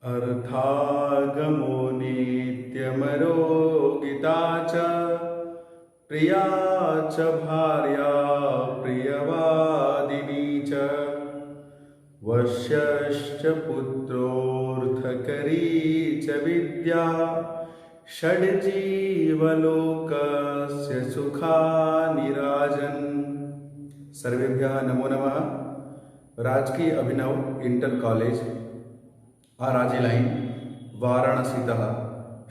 अर्थागमो नित्यमरो गीता च प्रिया च भार्या प्रियवादिनी च वश्यश्च पुत्रोऽर्थकरी च विद्या षड्जीवलोकस्य सुखानिराजन्। सर्वेभ्यः नमो नमः। राजकीय अभिनव इंटर कॉलेज आराजी लाइन वाराणसीतः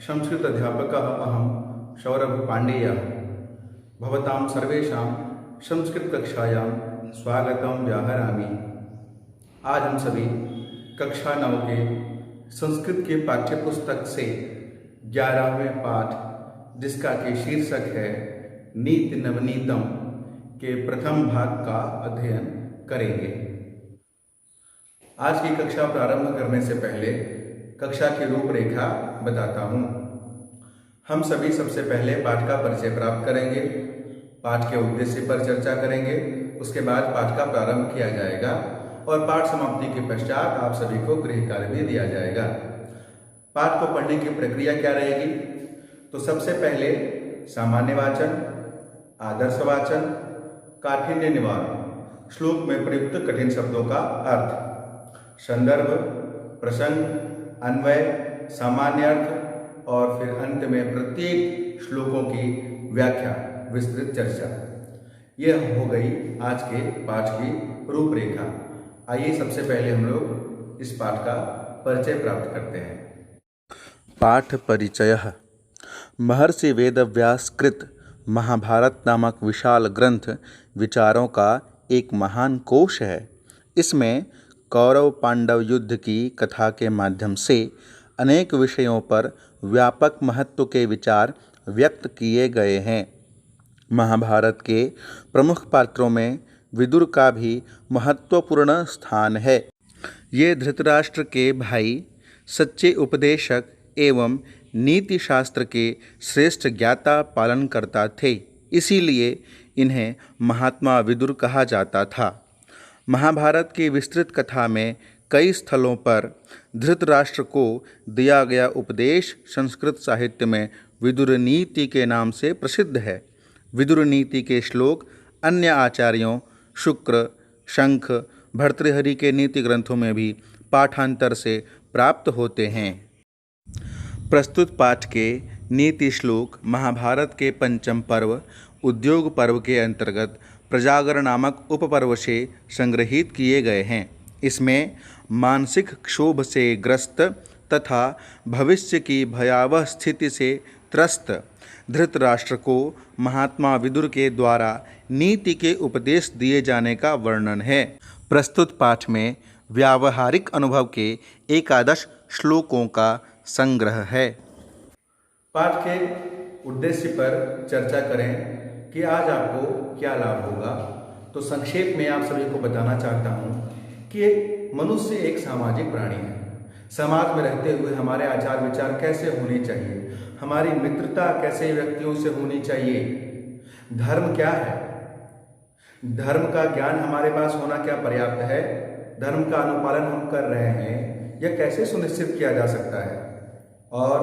संस्कृत अध्यापकः अहं सौरभ पाण्डेयः भवतां सर्वेषां संस्कृत कक्षायां स्वागतं व्याहरामि। आज हम सभी कक्षा 9 के संस्कृत के पाठ्यपुस्तक से 11वें पाठ, जिसका कि शीर्षक है नीति नवनीतम, के प्रथम भाग का अध्ययन करेंगे। आज की कक्षा प्रारंभ करने से पहले कक्षा की रूपरेखा बताता हूँ। हम सभी सबसे पहले पाठ का परिचय प्राप्त करेंगे, पाठ के उद्देश्य पर चर्चा करेंगे, उसके बाद पाठ का प्रारंभ किया जाएगा और पाठ समाप्ति के पश्चात आप सभी को गृह कार्य भी दिया जाएगा। पाठ को पढ़ने की प्रक्रिया क्या रहेगी? तो सबसे पहले सामान्य वाचन, आदर्श वाचन, काठिन्य निवारण, श्लोक में प्रयुक्त कठिन शब्दों का अर्थ, संदर्भ, प्रसंग, अन्वय, सामान्य अर्थ और फिर अंत में प्रत्येक श्लोकों की व्याख्या, विस्तृत चर्चा। यह हो गई आज के पाठ की रूपरेखा। आइए सबसे पहले हम लोग इस पाठ का परिचय प्राप्त करते हैं। पाठ परिचयः। महर्षि वेदव्यास कृत महाभारत नामक विशाल ग्रंथ विचारों का एक महान कोश है। इसमें कौरव पांडव युद्ध की कथा के माध्यम से अनेक विषयों पर व्यापक महत्व के विचार व्यक्त किए गए हैं। महाभारत के प्रमुख पात्रों में विदुर का भी महत्वपूर्ण स्थान है। ये धृतराष्ट्र के भाई, सच्चे उपदेशक एवं नीति शास्त्र के श्रेष्ठ ज्ञाता पालनकर्ता थे। इसीलिए इन्हें महात्मा विदुर कहा जाता था। महाभारत की विस्तृत कथा में कई स्थलों पर धृतराष्ट्र को दिया गया उपदेश संस्कृत साहित्य में विदुर नीति के नाम से प्रसिद्ध है। विदुर नीति के श्लोक अन्य आचार्यों शुक्र, शंख, भर्तृहरि के नीति ग्रंथों में भी पाठांतर से प्राप्त होते हैं। प्रस्तुत पाठ के नीति श्लोक महाभारत के पंचम पर्व उद्योग पर्व के अंतर्गत प्रजागर नामक उपपर्व से संग्रहित किए गए हैं। इसमें मानसिक क्षोभ से ग्रस्त तथा भविष्य की भयावह स्थिति से त्रस्त धृतराष्ट्र को महात्मा विदुर के द्वारा नीति के उपदेश दिए जाने का वर्णन है। प्रस्तुत पाठ में व्यावहारिक अनुभव के एकादश श्लोकों का संग्रह है। पाठ के उद्देश्य पर चर्चा करें कि आज आपको क्या लाभ होगा। तो संक्षेप में आप सभी को बताना चाहता हूँ कि मनुष्य एक सामाजिक प्राणी है। समाज में रहते हुए हमारे आचार विचार कैसे होने चाहिए, हमारी मित्रता कैसे व्यक्तियों से होनी चाहिए, धर्म क्या है, धर्म का ज्ञान हमारे पास होना क्या पर्याप्त है, धर्म का अनुपालन हम कर रहे हैं, यह कैसे सुनिश्चित किया जा सकता है। और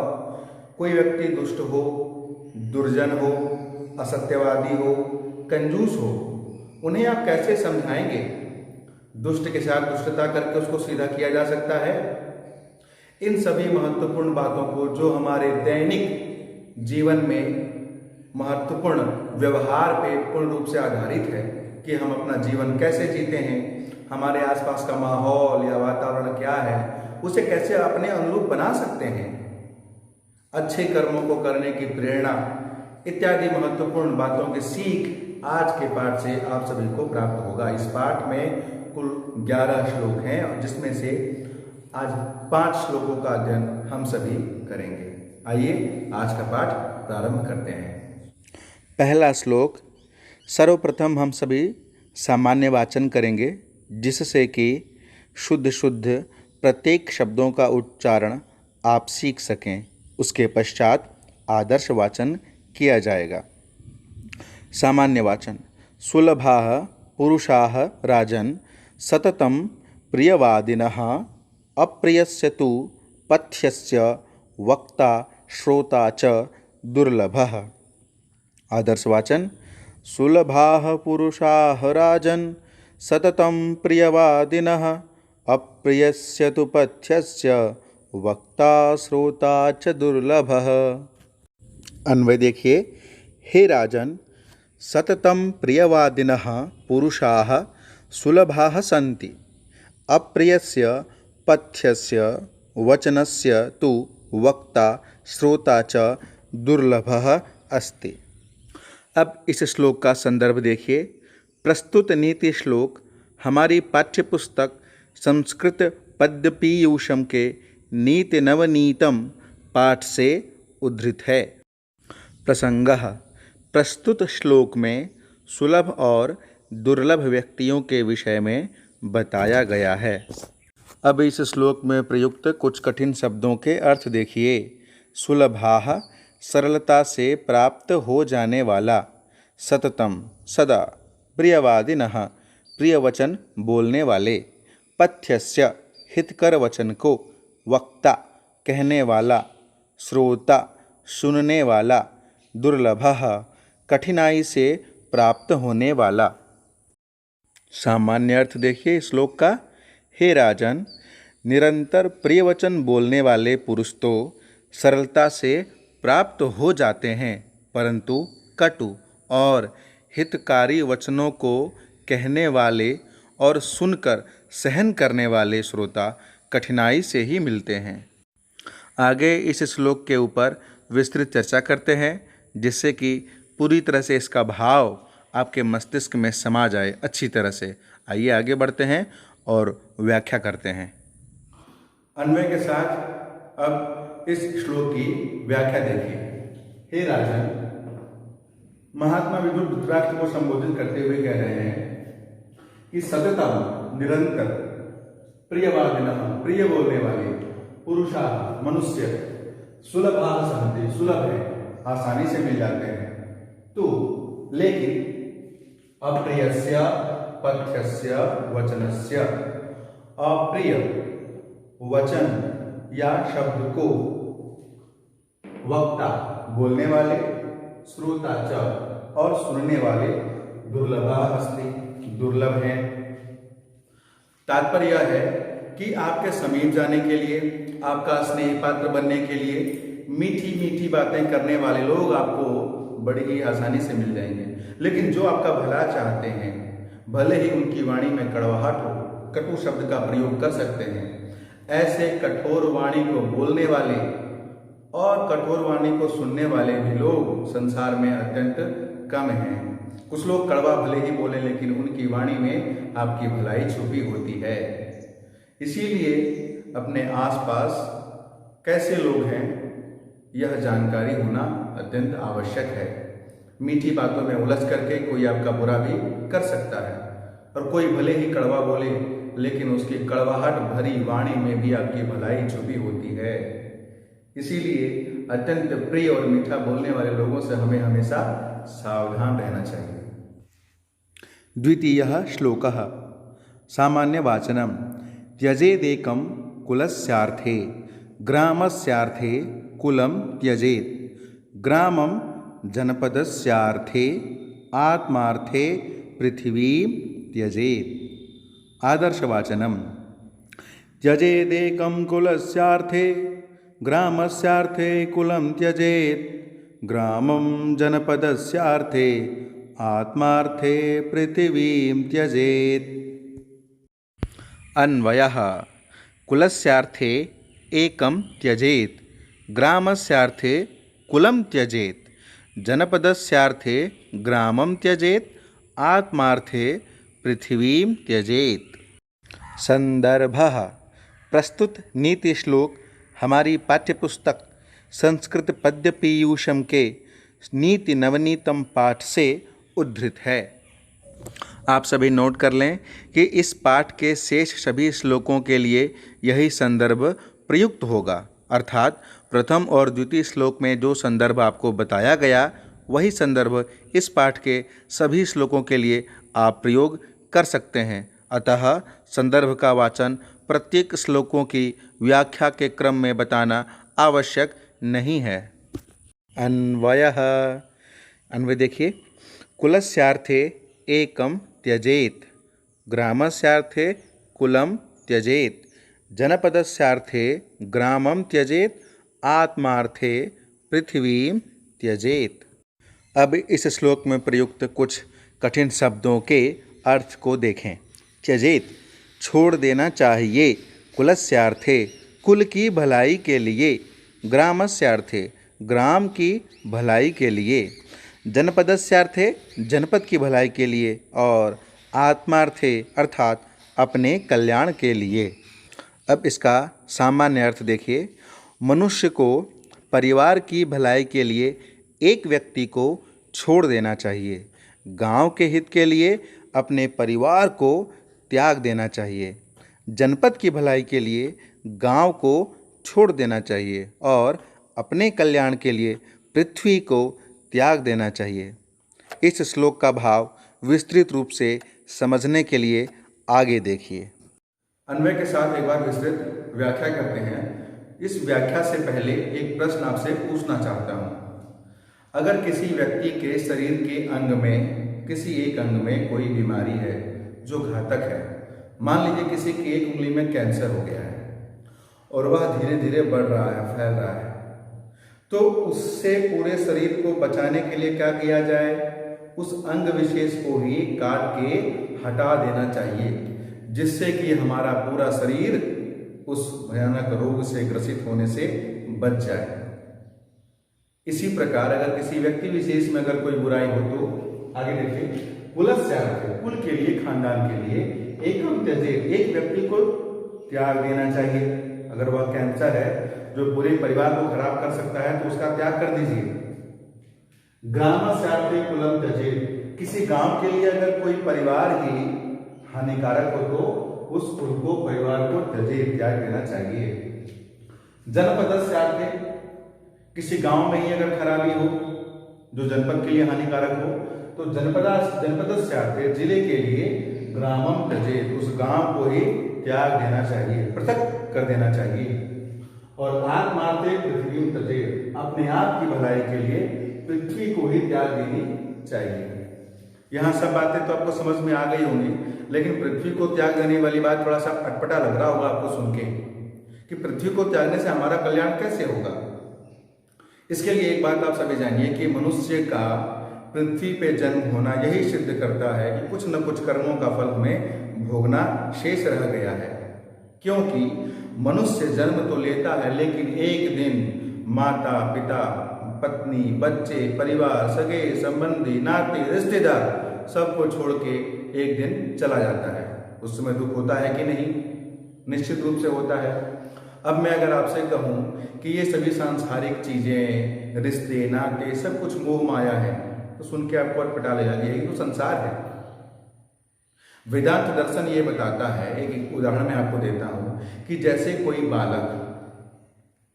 कोई व्यक्ति दुष्ट हो, दुर्जन हो, असत्यवादी हो, कंजूस हो, उन्हें आप कैसे समझाएंगे? दुष्ट के साथ दुष्टता करके उसको सीधा किया जा सकता है। इन सभी महत्वपूर्ण बातों को जो हमारे दैनिक जीवन में महत्वपूर्ण व्यवहार पे पूर्ण रूप से आधारित है कि हम अपना जीवन कैसे जीते हैं, हमारे आसपास का माहौल या वातावरण क्या है, उसे कैसे अपने अनुरूप बना सकते हैं, अच्छे कर्मों को करने की प्रेरणा इत्यादि महत्वपूर्ण बातों की सीख आज के पाठ से आप सभी को प्राप्त होगा। इस पाठ में कुल 11 श्लोक हैं, जिसमें से आज 5 श्लोकों का अध्ययन हम सभी करेंगे। आइए आज का पाठ प्रारंभ करते हैं। पहला श्लोक। सर्वप्रथम हम सभी सामान्य वाचन करेंगे, जिससे कि शुद्ध प्रत्येक शब्दों का उच्चारण आप सीख सकें। उसके पश्चात आदर्श वाचन किया जाएगा। सामान्य वाचन। सुलभाः पुरुषाः राजन् सततं प्रियवादिनः अप्रियस्य तु पथ्यस्य वक्ता श्रोता च दुर्लभः। आदर्शवाचन: सुलभाः पुरुषाः राजन् सततं प्रियवादिनः अप्रियस्य तु पथ्यस्य वक्ता श्रोता च दुर्लभः। अन्वय देखिए। हे राजन, सततं प्रियवादिनः पुरुषाः सुलभाः सन्ति, अप्रियस्य पथ्यस्य वचनस्य तु वक्ता श्रोता च दुर्लभः अस्ति। अब इस श्लोक का संदर्भ देखिए। प्रस्तुत नीति श्लोक हमारी पाठ्यपुस्तक संस्कृत पद्य पीयूषम के नीति नवनीतम पाठ से उद्धृत है। प्रसंगः: प्रस्तुत श्लोक में सुलभ और दुर्लभ व्यक्तियों के विषय में बताया गया है। अब इस श्लोक में प्रयुक्त कुछ कठिन शब्दों के अर्थ देखिए। सुलभाः सरलता से प्राप्त हो जाने वाला, सततम सदा, प्रियवादिनः प्रियवचन बोलने वाले, पथ्यस्य हितकर वचन को, वक्ता कहने वाला, श्रोता सुनने वाला, दुर्लभः कठिनाई से प्राप्त होने वाला। सामान्य अर्थ देखिए श्लोक का। हे राजन, निरंतर प्रियवचन बोलने वाले पुरुष तो सरलता से प्राप्त हो जाते हैं, परंतु कटु और हितकारी वचनों को कहने वाले और सुनकर सहन करने वाले श्रोता कठिनाई से ही मिलते हैं। आगे इस श्लोक के ऊपर विस्तृत चर्चा करते हैं, जिससे कि पूरी तरह से इसका भाव आपके मस्तिष्क में समा जाए अच्छी तरह से। आइए आगे बढ़ते हैं और व्याख्या करते हैं। अन्वय के साथ अब इस श्लोक की व्याख्या देखिए। हे राजन, महात्मा विदुर धृतराष्ट्र को संबोधित करते हुए कह रहे हैं कि सततम निरंतर, प्रियवादिनः प्रिय बोलने वाले, पुरुषाः मनुष्य, सुलभाः सन्ति सुलभ है, आसानी से मिल जाते हैं, तो लेकिन अप्रियस्य पथ्यस्य वचनस्य, अप्रिय वचन या शब्द को वक्ता बोलने वाले, श्रोता च और सुनने वाले दुर्लभः अस्ति दुर्लभ हैं। तात्पर्य यह है कि आपके समीप जाने के लिए, आपका स्नेह पात्र बनने के लिए मीठी मीठी बातें करने वाले लोग आपको बड़ी ही आसानी से मिल जाएंगे, लेकिन जो आपका भला चाहते हैं, भले ही उनकी वाणी में कड़वाहट हो, कटु शब्द का प्रयोग कर सकते हैं, ऐसे कठोर वाणी को बोलने वाले और कठोर वाणी को सुनने वाले भी लोग संसार में अत्यंत कम हैं। कुछ लोग कड़वा भले ही बोले, लेकिन उनकी वाणी में आपकी भलाई छुपी होती है। इसीलिए अपने आसपास कैसे लोग हैं, यह जानकारी होना अत्यंत आवश्यक है। मीठी बातों में उलझ करके कोई आपका बुरा भी कर सकता है, और कोई भले ही कड़वा बोले, लेकिन उसकी कड़वाहट भरी वाणी में भी आपकी भलाई छुपी होती है। इसीलिए अत्यंत प्रिय और मीठा बोलने वाले लोगों से हमें हमेशा सावधान रहना चाहिए। द्वितीयः श्लोकः सामान्यवाचनं त्यजेदेकं कुलस्यार्थे ग्रामस्यार्थे कुलं त्यजेत्, ग्रामं जनपदस्यार्थे आत्मार्थे पृथिवीं त्यजेत्। आदर्शवाचनं त्यजेदेकं कुलस्यार्थे ग्रामस्यार्थे कुलं त्यजेत्, ग्रामं जनपदस्यार्थे आत्मार्थे पृथिवीं त्यजेत्। अन्वयः: कुलस्यार्थे एकं त्यजेत्, ग्रामस्यार्थे कुलं त्यजेत्, जनपदस्यार्थे ग्रामं त्यजेत्, आत्मार्थे पृथिवीं त्यजेत्। संदर्भः: प्रस्तुत नीति श्लोक हमारी पाठ्यपुस्तक संस्कृत पद्य पीयूषम के नीति नवनीतम पाठ से उद्धृत है। आप सभी नोट कर लें कि इस पाठ के शेष सभी श्लोकों के लिए यही संदर्भ प्रयुक्त होगा, अर्थात प्रथम और द्वितीय श्लोक में जो संदर्भ आपको बताया गया, वही संदर्भ इस पाठ के सभी श्लोकों के लिए आप प्रयोग कर सकते हैं। अतः संदर्भ का वाचन प्रत्येक श्लोकों की व्याख्या के क्रम में बताना आवश्यक नहीं है। अन्वयः, अन्वय देखिए, कुलस्यार्थे एकम त्यजेत, ग्रामस्यार्थे कुलम त्यजेत, जनपदस्यार्थे ग्रामम त्यजेत, आत्मार्थे पृथ्वीम त्यजेत। अब इस श्लोक में प्रयुक्त कुछ कठिन शब्दों के अर्थ को देखें। त्यजेत, छोड़ देना चाहिए। कुलस्यार्थे, कुल की भलाई के लिए। ग्रामस्यार्थे, ग्राम की भलाई के लिए। जनपदस्यार्थे, जनपद की भलाई के लिए। और आत्मार्थे अर्थात अपने कल्याण के लिए। अब इसका सामान्य अर्थ देखिए। मनुष्य को परिवार की भलाई के लिए एक व्यक्ति को छोड़ देना चाहिए। गांव के हित के लिए अपने परिवार को त्याग देना चाहिए। जनपद की भलाई के लिए गांव को छोड़ देना चाहिए और अपने कल्याण के लिए पृथ्वी को त्याग देना चाहिए। इस श्लोक का भाव विस्तृत रूप से समझने के लिए आगे देखिए। अन्वय के साथ एक बार विस्तृत व्याख्या करते हैं। इस व्याख्या से पहले एक प्रश्न आपसे पूछना चाहता हूँ। अगर किसी व्यक्ति के शरीर के अंग में, किसी एक अंग में कोई बीमारी है जो घातक है, मान लीजिए किसी की एक उंगली में कैंसर हो गया है और वह धीरे धीरे बढ़ रहा है, फैल रहा है, तो उससे पूरे शरीर को बचाने के लिए क्या किया जाए? उस अंग विशेष को ही काट के हटा देना चाहिए, जिससे कि हमारा पूरा शरीर उस भयानक रोग से ग्रसित होने से बच जाए। इसी प्रकार अगर किसी व्यक्ति विशेष में अगर कोई बुराई हो तो आगे देखिए, कुलस्यार्थे, कुल के लिए, खानदान के लिए, एकम त्यजेत, एक व्यक्ति को त्याग देना चाहिए। अगर वह कैंसर है जो पूरे परिवार को खराब कर सकता है तो उसका त्याग कर दीजिए। ग्रामस्यार्थे कुलम त्यजेत, किसी गांव के लिए अगर कोई परिवार ही हानिकारक हो तो उस कुल को, परिवार को त्यजेत, त्याग देना चाहिए। जनपदस्यार्थे, किसी गांव में ही अगर खराबी हो जो जनपद के लिए हानिकारक हो तो जनपदस्यार्थे, जिले के लिए, ग्रामम त्यजेत, उस गांव को ही त्याग देना चाहिए, पृथक कर देना चाहिए। और आत्मार्थे पृथ्वी त्यजेत, अपने आप की भलाई के लिए पृथ्वी को ही त्याग देनी चाहिए। यहाँ सब बातें तो आपको समझ में आ गई होंगी, लेकिन पृथ्वी को त्याग देने वाली बात थोड़ा सा अटपटा लग रहा होगा आपको सुन के कि पृथ्वी को त्यागने से हमारा कल्याण कैसे होगा। इसके लिए एक बात आप सभी जानिए कि मनुष्य का पृथ्वी पे जन्म होना यही सिद्ध करता है कि कुछ न कुछ कर्मों का फल हमें भोगना शेष रह गया है। क्योंकि मनुष्य जन्म तो लेता है लेकिन एक दिन माता, पिता, पत्नी, बच्चे, परिवार, सगे संबंधी, नाते, रिश्तेदार सबको छोड़ के एक दिन चला जाता है। उस समय दुख होता है कि नहीं? निश्चित रूप से होता है। अब मैं अगर आपसे कहूं कि ये सभी सांसारिक चीजें, रिश्ते, नाते, सब कुछ मोह माया है तो सुन के आपको अटपटा लगेगा, यही तो संसार है। वेदांत दर्शन ये बताता है, एक उदाहरण मैं आपको देता हूं कि जैसे कोई बालक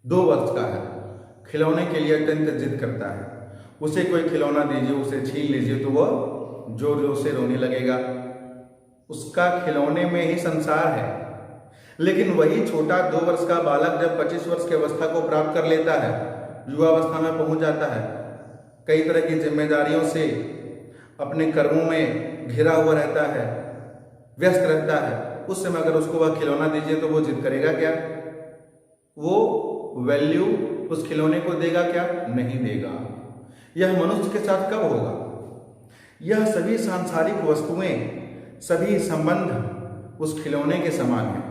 2 वर्ष का है, खिलौने के लिए अत्यंत जिद करता है, उसे कोई खिलौना दीजिए, उसे छीन लीजिए तो वह जोर जोर से रोने लगेगा। उसका खिलौने में ही संसार है। लेकिन वही छोटा 2 वर्ष का बालक जब 25 वर्ष की अवस्था को प्राप्त कर लेता है, युवावस्था में पहुंच जाता है, कई तरह की जिम्मेदारियों से अपने कर्मों में घिरा हुआ रहता है, व्यस्त रहता है, उस समय अगर उसको वह खिलौना दीजिए तो वो जिद करेगा क्या? वो वैल्यू उस खिलौने को देगा क्या? नहीं देगा। यह मनुष्य के साथ कब होगा? यह सभी सांसारिक वस्तुएं, सभी संबंध उस खिलौने के समान है।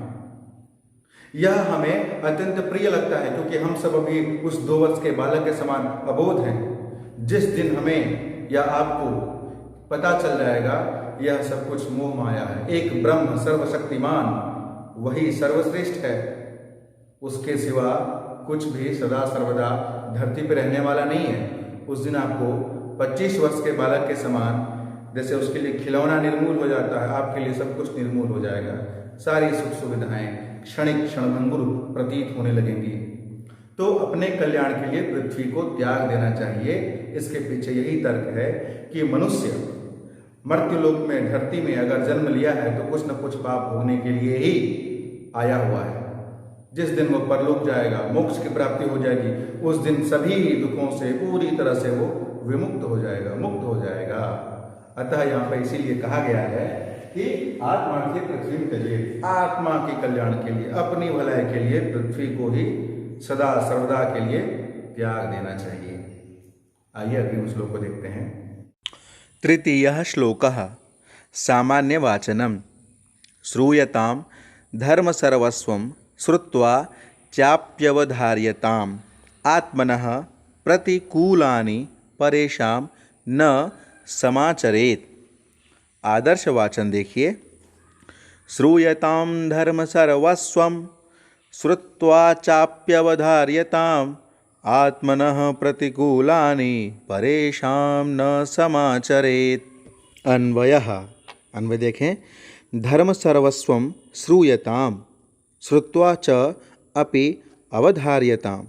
यह हमें अत्यंत प्रिय लगता है क्योंकि हम सब अभी उस 2 वर्ष के बालक के समान अबोध हैं। जिस दिन हमें या आपको पता चल जाएगा यह सब कुछ मोह माया है, एक ब्रह्म सर्वशक्तिमान वही सर्वश्रेष्ठ है, उसके सिवा कुछ भी सदा सर्वदा धरती पर रहने वाला नहीं है। उस दिन आपको 25 वर्ष के बालक के समान, जैसे उसके लिए खिलौना निर्मूल हो जाता है, आपके लिए सब कुछ निर्मूल हो जाएगा। सारी सुख सुविधाएं क्षणिक क्षणभंगुर प्रतीत होने लगेंगी। तो अपने कल्याण के लिए पृथ्वी को त्याग देना चाहिए। इसके पीछे यही तर्क है कि मनुष्य मर्त्यलोक में, धरती में अगर जन्म लिया है तो कुछ न कुछ पाप भोगने के लिए ही आया हुआ है। जिस दिन वो परलोक जाएगा, मोक्ष की प्राप्ति हो जाएगी, उस दिन सभी दुखों से पूरी तरह से वो विमुक्त हो जाएगा, मुक्त हो जाएगा। अतः यहाँ पर इसीलिए कहा गया है कि आत्मा की पृथ्वी में त्याजिए, आत्मा के कल्याण के लिए, अपनी भलाई के लिए पृथ्वी को ही सदा सर्वदा के लिए त्याग देना चाहिए। आइए अगले श्लोक को देखते हैं। तृतीयः श्लोकः सामान्यवाचनं श्रूयतां धर्मसर्वस्वं श्रुत्वा चाप्यवधार्यताम् आत्मनः प्रतिकूलानि परेषां न समाचरेत्। आदर्श वाचन देखिए। श्रूयतां धर्मसर्वस्वं श्रुत्वा चाप्यवधार्यताम् आत्मनः प्रतिकूलानि परेषां न समाचरेत्। अन्वयः, अन्वय देखें। धर्म सर्वस्वं श्रूयताम् श्रुत्वा च अपि अवधार्यताम्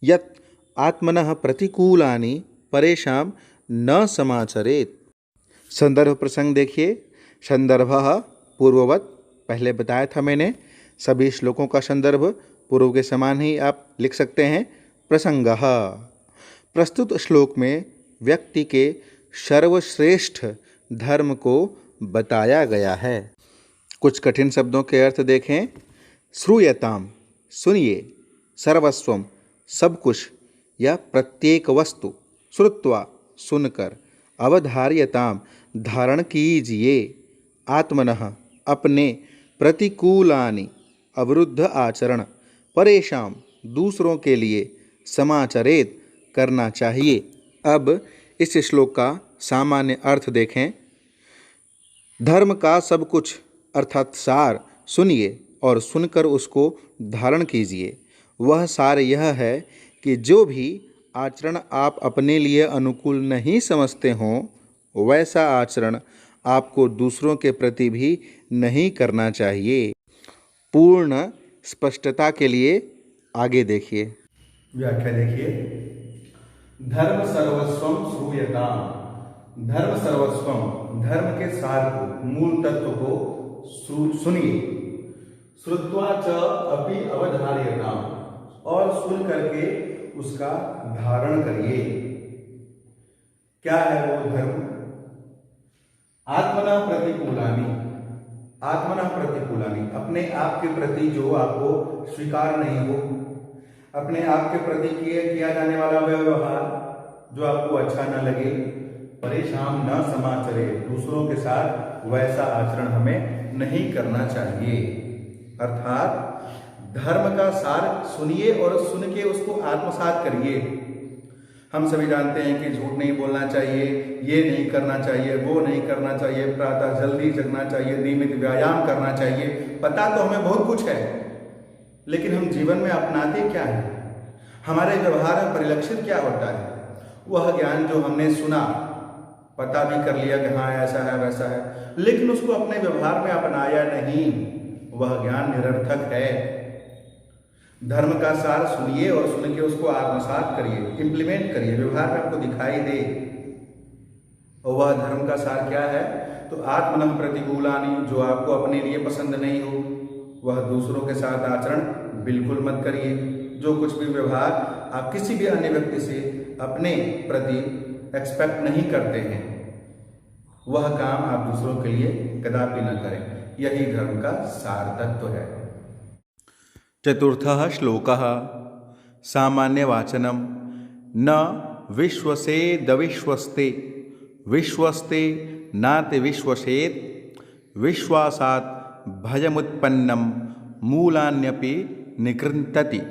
यत् आत्मनः प्रतिकूलानि परेषां न समाचरेत्। संदर्भ प्रसंग देखिए। संदर्भः पूर्ववत्, पहले बताया था मैंने, सभी श्लोकों का संदर्भ पूर्व के समान ही आप लिख सकते हैं। प्रसंगः, प्रस्तुत श्लोक में व्यक्ति के सर्वश्रेष्ठ धर्म को बताया गया है। कुछ कठिन शब्दों के अर्थ देखें। श्रूयताम, सुनिए। सर्वस्वम, सब कुछ या प्रत्येक वस्तु। श्रुत्वा, सुनकर। अवधार्यताम, धारण कीजिए। आत्मनः, अपने। प्रतिकूलानि, अवरुद्ध आचरण। परेशान, दूसरों के लिए। समाचरेत, करना चाहिए। अब इस श्लोक का सामान्य अर्थ देखें। धर्म का सब कुछ अर्थात सार सुनिए और सुनकर उसको धारण कीजिए। वह सार यह है कि जो भी आचरण आप अपने लिए अनुकूल नहीं समझते हों, वैसा आचरण आपको दूसरों के प्रति भी नहीं करना चाहिए। पूर्ण स्पष्टता के लिए आगे देखिए। व्याख्या देखिए। धर्म सर्वस्वम श्रूयताम, धर्म सर्वस्वम, धर्म के सार को, मूल तत्व को सुनिए। श्रुत्वा च अपि अवधार्यताम, और सुन करके उसका धारण करिए। क्या है वो धर्म? आत्मना प्रतिकूलानि, आत्मना प्रतिकूलानि, अपने आप के प्रति जो आपको स्वीकार नहीं हो, अपने आप के प्रति किया जाने वाला व्यवहार जो आपको अच्छा न लगे, परेशान न समाचरे, दूसरों के साथ वैसा आचरण हमें नहीं करना चाहिए। अर्थात धर्म का सार सुनिए और सुन के उसको आत्मसात करिए। हम सभी जानते हैं कि झूठ नहीं बोलना चाहिए, ये नहीं करना चाहिए, वो नहीं करना चाहिए, प्रातः जल्दी जगना चाहिए, नियमित व्यायाम करना चाहिए। पता तो हमें बहुत कुछ है, लेकिन हम जीवन में अपनाते क्या है? हमारे व्यवहार में परिलक्षित क्या होता है? वह ज्ञान जो हमने सुना, पता भी कर लिया कि हाँ ऐसा है वैसा है, लेकिन उसको अपने व्यवहार में अपनाया नहीं, वह ज्ञान निरर्थक है। धर्म का सार सुनिए और सुन के उसको आत्मसात करिए, इम्प्लीमेंट करिए, व्यवहार में आपको दिखाई दे। और वह धर्म का सार क्या है? तो आत्मनः प्रतिकूलानि, जो आपको अपने लिए पसंद नहीं हो, वह दूसरों के साथ आचरण बिल्कुल मत करिए। जो कुछ भी व्यवहार आप किसी भी अन्य व्यक्ति से अपने प्रति एक्सपेक्ट नहीं करते हैं, वह काम आप दूसरों के लिए कदापि न करें। यही धर्म का सार तत्व है। चतुर्थः श्लोकः सामान्यवाचनं न विश्वसेदविश्वस्ते विश्वस्ते नातिविश्वसेत् विश्वासात् भयमुत्पन्नं मूलान्यपि निकृन्तति।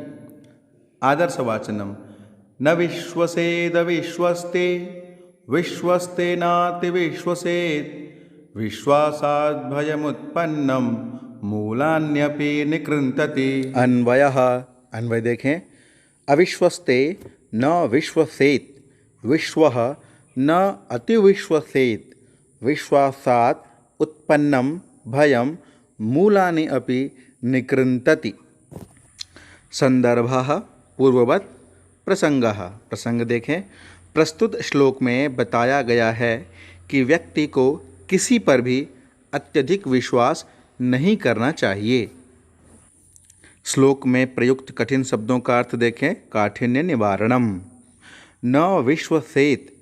आदर्शवाचनं न विश्वसेदविश्वस्ते विश्वस्ते नातिविश्वसेत् विश्वासात् भयमुत्पन्नं मूलान्यपि निकृन्तति। अन्वयः, अन्वय देखें। अविश्वस्ते न विश्वसेत् विश्वः न अतिविश्वसेत् विश्वासात् उत्पन्नं भयं मूलानि अपि निकृन्तति। संदर्भः पूर्ववत्। प्रसंगः, प्रसंग देखें। प्रस्तुत श्लोक में बताया गया है कि व्यक्ति को किसी पर भी अत्यधिक विश्वास नहीं करना चाहिए। श्लोक में प्रयुक्त कठिन शब्दों का अर्थ देखें। काठिन्य निवारणम। न विश्वसेत,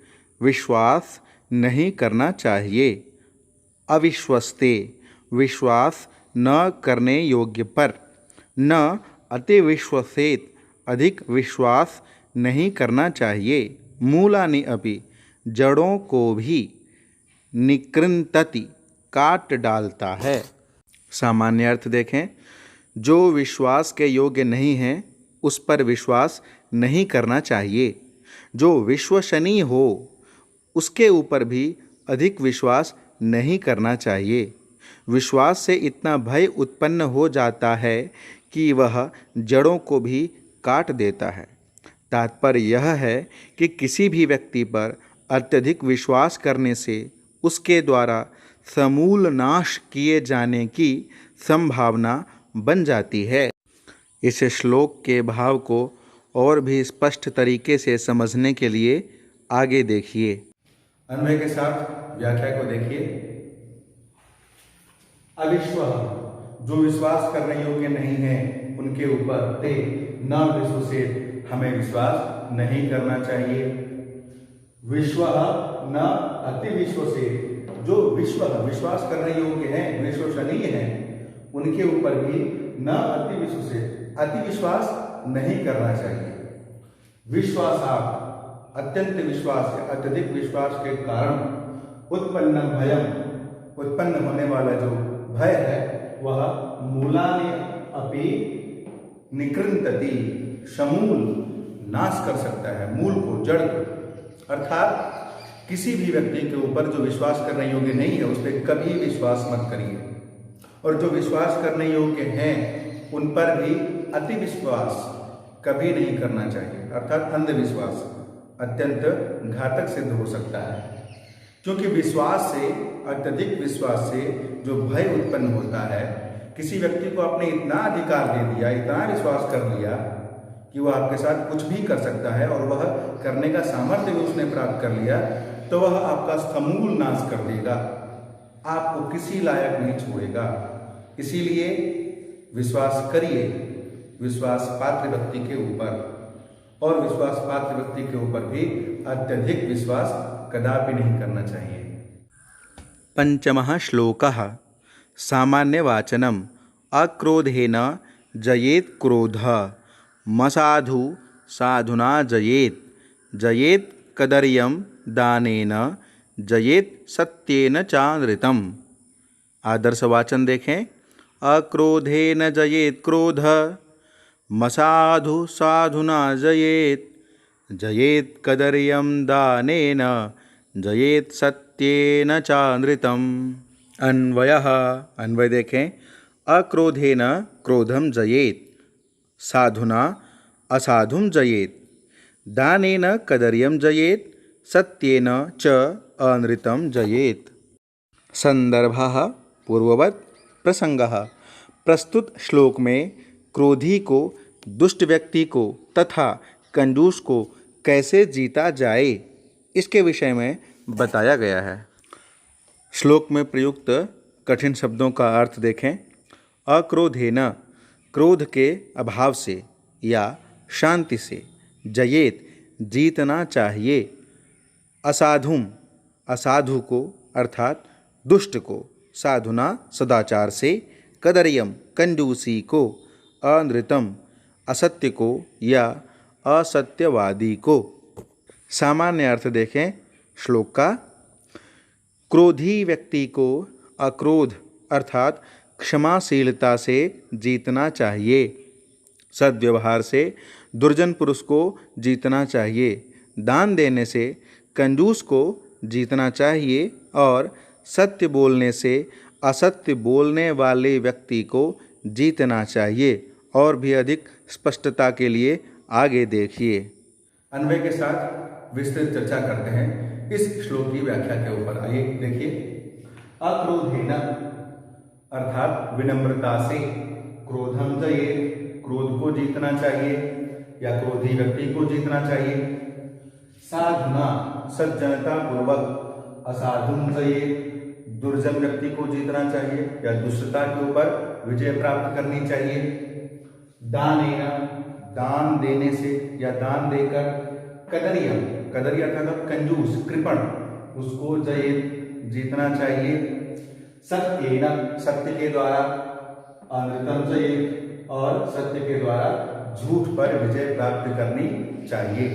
विश्वास नहीं करना चाहिए। अविश्वस्ते, विश्वास न करने योग्य पर। न अति विश्वसेत, अधिक विश्वास नहीं करना चाहिए। मूलानि अपि, जड़ों को भी। निकृन्तति, काट डालता है। सामान्य अर्थ देखें। जो विश्वास के योग्य नहीं है उस पर विश्वास नहीं करना चाहिए। जो विश्वसनीय हो उसके ऊपर भी अधिक विश्वास नहीं करना चाहिए। विश्वास से इतना भय उत्पन्न हो जाता है कि वह जड़ों को भी काट देता है। तात्पर्य यह है कि किसी भी व्यक्ति पर अत्यधिक विश्वास करने से उसके द्वारा समूल नाश किए जाने की संभावना बन जाती है। इस श्लोक के भाव को और भी स्पष्ट तरीके से समझने के लिए आगे देखिए। अन्वय के साथ व्याख्या को देखिए। अविश्वास, जो विश्वास करने योग्य नहीं है उनके ऊपर। ते न विश्व से, हमें विश्वास नहीं करना चाहिए। विश्व न अति विश्व से, जो विश्वास करने योग्य हैं, विश्वसनीय हैं, उनके ऊपर भी न अति विश्व से, अति विश्वास नहीं करना चाहिए। विश्वासात्, अत्यंत विश्वास या अत्यधिक विश्वास के कारण उत्पन्न भयम, उत्पन्न होने वाला जो भय है वह मूलानि अपि निकृन्तति, समूल नाश कर सकता है, मूल को, जड़ को। अर्थात किसी भी व्यक्ति के ऊपर जो विश्वास करने योग्य नहीं है उस पर कभी विश्वास मत करिए, और जो विश्वास करने योग्य हैं उन पर भी अति विश्वास कभी नहीं करना चाहिए। अर्थात अंधविश्वास अत्यंत घातक सिद्ध हो सकता है, क्योंकि विश्वास से, अत्यधिक विश्वास से जो भय उत्पन्न होता है, किसी व्यक्ति को आपने इतना अधिकार दे दिया, इतना विश्वास कर लिया कि वह आपके साथ कुछ भी कर सकता है और वह करने का सामर्थ्य भी उसने प्राप्त कर लिया, तो वह आपका समूल नाश कर देगा, आपको किसी लायक नहीं छोड़ेगा। इसीलिए विश्वास करिए विश्वास पात्र व्यक्ति के ऊपर, और विश्वास पात्र व्यक्ति के ऊपर भी अत्यधिक विश्वास कदापि नहीं करना चाहिए। पंचमः श्लोकः सामान्यवाचनम्। अक्रोधेन जयेत् क्रोधः, मसाधु साधुना जयेत्। जयेत् कदर्यं दानेन, जयेत् सत्येन चानृतम्। आदर्श वाचन देखें। अक्रोधेन जयेत् क्रोधः, मसाधु साधुना जयेत्। जयेत् कदर्यं दानेन, जयेत् सत्येन चानृतम्। अन्वयः, अन्वय देखें। अक्रोधेन क्रोधम जयेत्, साधुना असाधुम जयेत्। दानेन कदर्यम जयेत्, सत्येन च अनृतम जयेत्। संदर्भः पूर्ववत् प्रसंगः। प्रस्तुत श्लोक में क्रोधी को, दुष्ट व्यक्ति को तथा कंजूस को कैसे जीता जाए इसके विषय में बताया गया है। श्लोक में प्रयुक्त कठिन शब्दों का अर्थ देखें। अक्रोधेन, क्रोध के अभाव से या शांति से। जयेत, जीतना चाहिए। असाधुम, असाधु को अर्थात दुष्ट को। साधुना, सदाचार से। कदर्यम, कंजूसी को। अनृतम, असत्य को या असत्यवादी को। सामान्य अर्थ देखें श्लोक का। क्रोधी व्यक्ति को अक्रोध अर्थात क्षमाशीलता से जीतना चाहिए। सद्व्यवहार से दुर्जन पुरुष को जीतना चाहिए। दान देने से कंजूस को जीतना चाहिए और सत्य बोलने से असत्य बोलने वाले व्यक्ति को जीतना चाहिए। और भी अधिक स्पष्टता के लिए आगे देखिए। अन्वय के साथ विस्तृत चर्चा करते हैं इस श्लोक की व्याख्या के ऊपर। आइए देखिए। अक्रोधेन अर्थात विनम्रता से। क्रोधम जयेत्, क्रोध को जीतना चाहिए या क्रोधी व्यक्ति को जीतना चाहिए। साधुना, सज्जनता पूर्वक। असाधुम जयेत्, दुर्जन व्यक्ति को जीतना चाहिए या दुष्टता के ऊपर विजय प्राप्त करनी चाहिए। दानेन, दान देने से या दान देकर, कदर्यम, कदर्य अर्थात कंजूस, कृपण, उसको जीतना चाहिए, सत्येन, सत्य के द्वारा, अनृतम चयेत, और सत्य के द्वारा झूठ पर विजय प्राप्त करनी चाहिए।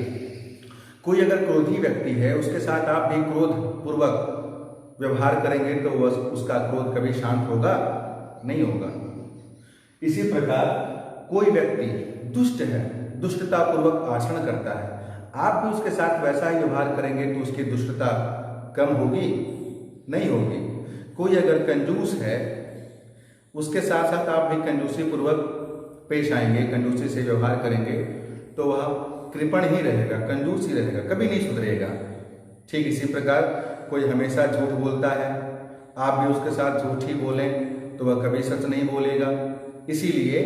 कोई अगर क्रोधी व्यक्ति है, उसके साथ आप भी क्रोध पूर्वक व्यवहार करेंगे तो वह उसका क्रोध कभी शांत होगा नहीं होगा। इसी प्रकार कोई व्यक्ति दुष्ट है, दुष्टता पूर्वक आचरण करता है, आप भी उसके साथ वैसा ही व्यवहार करेंगे तो उसकी दुष्टता कम होगी नहीं होगी। कोई अगर कंजूस है, उसके साथ साथ आप भी कंजूसी पूर्वक पेश आएंगे, कंजूसी से व्यवहार करेंगे तो वह कृपण ही रहेगा, कंजूस ही रहेगा, कभी नहीं सुधरेगा। ठीक इसी प्रकार कोई हमेशा झूठ बोलता है, आप भी उसके साथ झूठ ही बोलें तो वह कभी सच नहीं बोलेगा। इसीलिए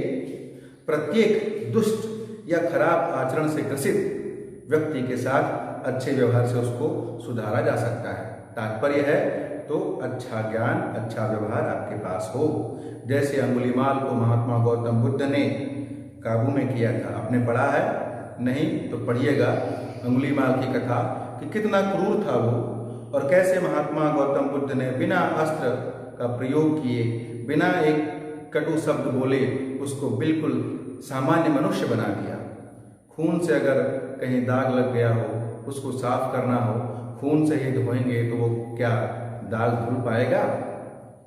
प्रत्येक दुष्ट या खराब आचरण से ग्रसित व्यक्ति के साथ अच्छे व्यवहार से उसको सुधारा जा सकता है। तात्पर्य है तो अच्छा ज्ञान, अच्छा व्यवहार आपके पास हो। जैसे अंगुलीमाल को महात्मा गौतम बुद्ध ने काबू में किया था, आपने पढ़ा है? नहीं तो पढ़िएगा अंगुलीमाल की कथा कि कितना क्रूर था वो, और कैसे महात्मा गौतम बुद्ध ने बिना अस्त्र का प्रयोग किए, बिना एक कटु शब्द बोले उसको बिल्कुल सामान्य मनुष्य बना दिया। खून से अगर कहीं दाग लग गया हो, उसको साफ करना हो, खून से ही धोएंगे तो वो क्या दाग धुल पाएगा?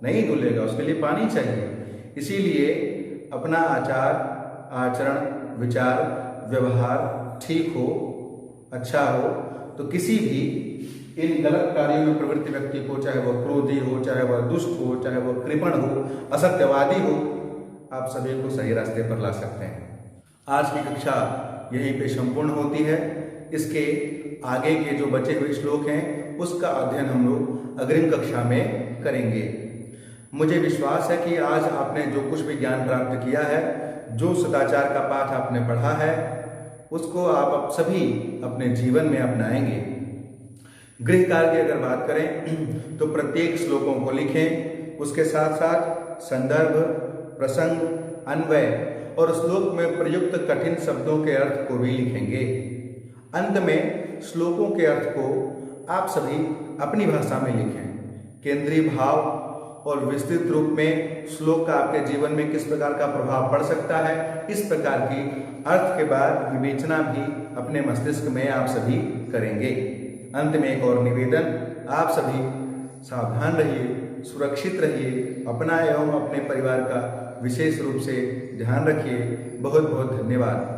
नहीं धुलेगा, उसके लिए पानी चाहिए। इसीलिए अपना आचार, आचरण, विचार, व्यवहार ठीक हो, अच्छा हो, तो किसी भी इन गलत कार्यों में प्रवृत्त व्यक्ति को, चाहे वह क्रोधी हो, चाहे वह दुष्ट हो, चाहे वह कृपण हो, असत्यवादी हो, आप सभी को सही रास्ते पर ला सकते हैं। आज की कक्षा यहीं पे संपूर्ण होती है। इसके आगे के जो बचे हुए श्लोक हैं उसका अध्ययन हम लोग अग्रिम कक्षा में करेंगे। मुझे विश्वास है कि आज आपने जो कुछ भी ज्ञान प्राप्त किया है, जो सदाचार का पाठ आपने पढ़ा है, उसको आप सभी अपने जीवन में अपनाएंगे। गृह कार्य की अगर बात करें तो प्रत्येक श्लोकों को लिखें, उसके साथ साथ संदर्भ, प्रसंग, अन्वय और श्लोक में प्रयुक्त कठिन शब्दों के अर्थ को भी लिखेंगे। अंत में श्लोकों के अर्थ को आप सभी अपनी भाषा में लिखें। केंद्रीय भाव और विस्तृत रूप में श्लोक का आपके जीवन में किस प्रकार का प्रभाव पड़ सकता है, इस प्रकार की अर्थ के बाद विवेचना भी अपने मस्तिष्क में आप सभी करेंगे। अंत में एक और निवेदन, आप सभी सावधान रहिए, सुरक्षित रहिए, अपना एवं अपने परिवार का विशेष रूप से ध्यान रखिए। बहुत बहुत धन्यवाद।